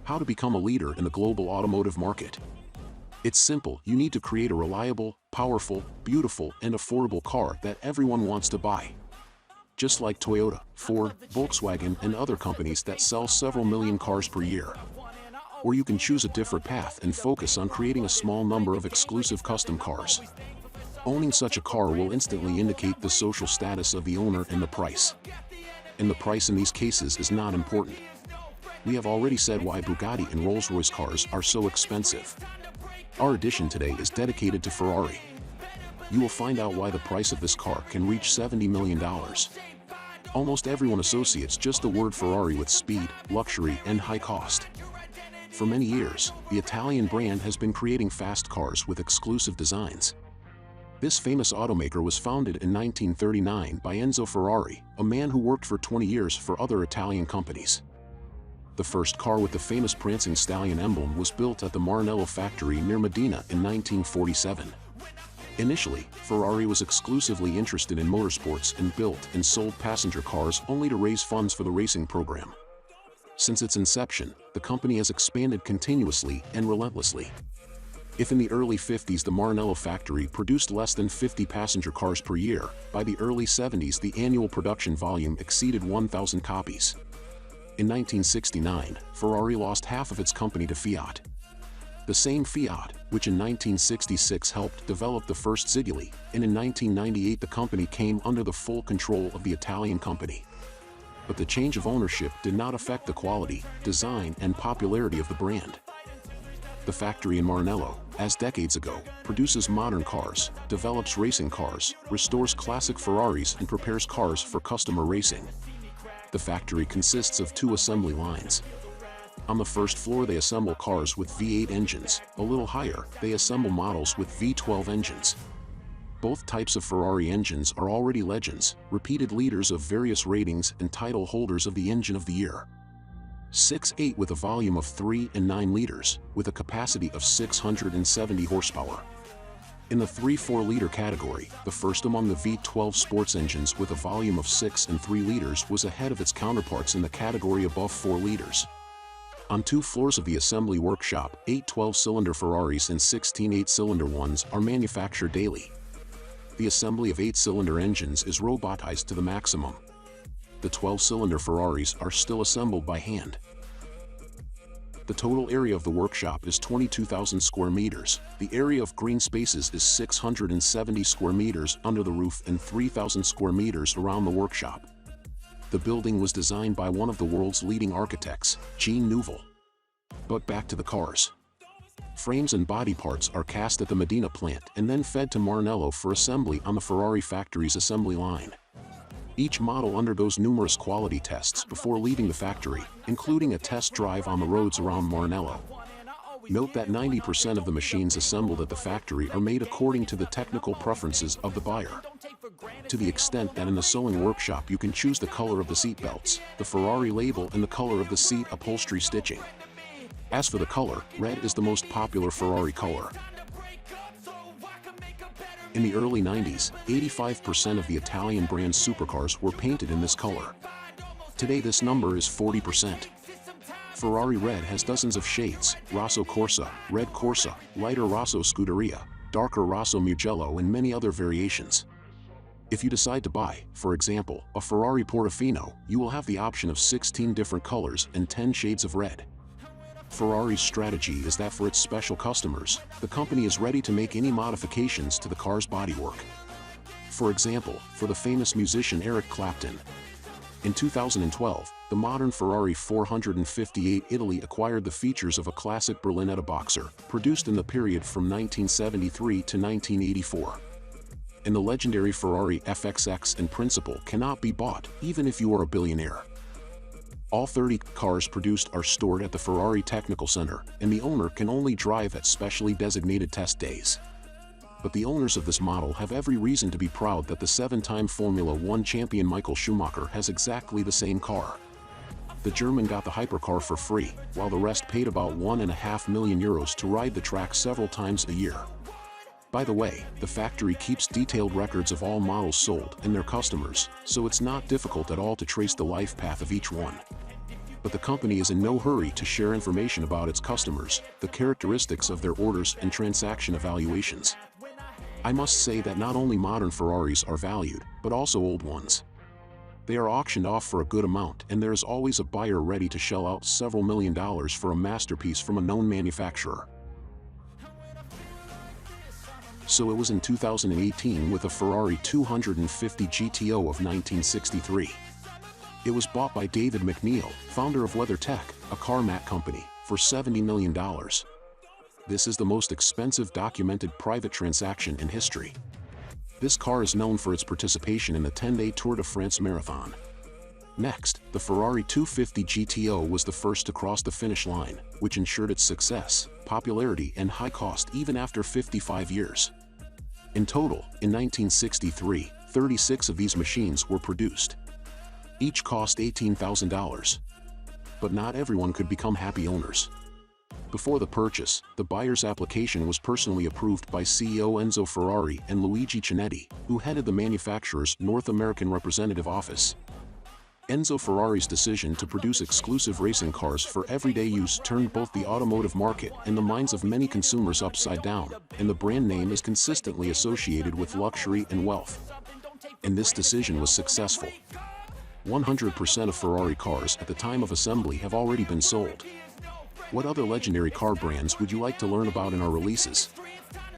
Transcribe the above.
How to become a leader in the global automotive market. It's simple. You need to create a reliable, powerful, beautiful, and affordable car that everyone wants to buy. Just like Toyota, Ford, Volkswagen, and other companies that sell several million cars per year. Or you can choose a different path and focus on creating a small number of exclusive custom cars. Owning such a car will instantly indicate the social status of the owner and the price. And the price in these cases is not important. We have already said why Bugatti and Rolls-Royce cars are so expensive. Our edition today is dedicated to Ferrari. You will find out why the price of this car can reach $70 million. Almost everyone associates just the word Ferrari with speed, luxury, and high cost. For many years, the Italian brand has been creating fast cars with exclusive designs. This famous automaker was founded in 1939 by Enzo Ferrari, a man who worked for 20 years for other Italian companies. The first car with the famous prancing stallion emblem was built at the Maranello factory near Modena in 1947. Initially, Ferrari was exclusively interested in motorsports and built and sold passenger cars only to raise funds for the racing program. Since its inception, the company has expanded continuously and relentlessly. If in the early 50s the Maranello factory produced less than 50 passenger cars per year, by the early 70s the annual production volume exceeded 1,000 copies. In 1969, Ferrari lost half of its company to Fiat. The same Fiat, which in 1966 helped develop the first Ziguli, and in 1998 the company came under the full control of the Italian company. But the change of ownership did not affect the quality, design, and popularity of the brand. The factory in Maranello, as decades ago, produces modern cars, develops racing cars, restores classic Ferraris, and prepares cars for customer racing. The factory consists of two assembly lines. On the first floor they assemble cars with V8 engines, a little higher, they assemble models with V12 engines. Both types of Ferrari engines are already legends, repeated leaders of various ratings and title holders of the Engine of the Year. 6.8 with a volume of 3 and 9 liters, with a capacity of 670 horsepower. In the 3-4 liter category, the first among the V12 sports engines with a volume of 6 and 3 liters was ahead of its counterparts in the category above 4 liters. On 2 floors of the assembly workshop, 8 12-cylinder Ferraris and 16 8-cylinder ones are manufactured daily. The assembly of 8-cylinder engines is robotized to the maximum. The 12-cylinder Ferraris are still assembled by hand. The total area of the workshop is 22,000 square meters. The area of green spaces is 670 square meters under the roof and 3,000 square meters around the workshop. The building was designed by one of the world's leading architects, Jean Nouvel. But back to the cars. Frames and body parts are cast at the Modena plant and then fed to Maranello for assembly on the Ferrari factory's assembly line. Each model undergoes numerous quality tests before leaving the factory, including a test drive on the roads around Maranello. Note that 90% of the machines assembled at the factory are made according to the technical preferences of the buyer. To the extent that in the sewing workshop you can choose the color of the seat belts, the Ferrari label, and the color of the seat upholstery stitching. As for the color, red is the most popular Ferrari color. In the early 90s, 85% of the Italian brand supercars were painted in this color. Today this number is 40%. Ferrari red has dozens of shades: Rosso Corsa, Red Corsa, lighter Rosso Scuderia, darker Rosso Mugello, and many other variations. If you decide to buy, for example, a Ferrari Portofino, you will have the option of 16 different colors and 10 shades of red. Ferrari's strategy is that for its special customers, the company is ready to make any modifications to the car's bodywork. For example, for the famous musician Eric Clapton. In 2012, the modern Ferrari 458 Italy acquired the features of a classic Berlinetta boxer, produced in the period from 1973 to 1984. And the legendary Ferrari FXX and Principal cannot be bought, even if you are a billionaire. All 30 cars produced are stored at the Ferrari Technical Center, and the owner can only drive at specially designated test days. But the owners of this model have every reason to be proud that the 7-time Formula 1 champion Michael Schumacher has exactly the same car. The German got the Hypercar for free, while the rest paid about €1.5 million to ride the track several times a year. By the way, the factory keeps detailed records of all models sold and their customers, so it's not difficult at all to trace the life path of each one. But the company is in no hurry to share information about its customers, the characteristics of their orders and transaction evaluations. I must say that not only modern Ferraris are valued, but also old ones. They are auctioned off for a good amount, and there is always a buyer ready to shell out several $1,000,000 for a masterpiece from a known manufacturer. So it was in 2018 with a Ferrari 250 GTO of 1963. It was bought by David McNeil, founder of WeatherTech, a car mat company, for $70 million. This is the most expensive documented private transaction in history. This car is known for its participation in the 10-day Tour de France marathon. Next, the Ferrari 250 GTO was the first to cross the finish line, which ensured its success, popularity, and high cost even after 55 years. In total, in 1963, 36 of these machines were produced. Each cost $18,000. But not everyone could become happy owners. Before the purchase, the buyer's application was personally approved by CEO Enzo Ferrari and Luigi Cinetti, who headed the manufacturer's North American representative office. Enzo Ferrari's decision to produce exclusive racing cars for everyday use turned both the automotive market and the minds of many consumers upside down, and the brand name is consistently associated with luxury and wealth. And this decision was successful. 100% of Ferrari cars at the time of assembly have already been sold. What other legendary car brands would you like to learn about in our releases?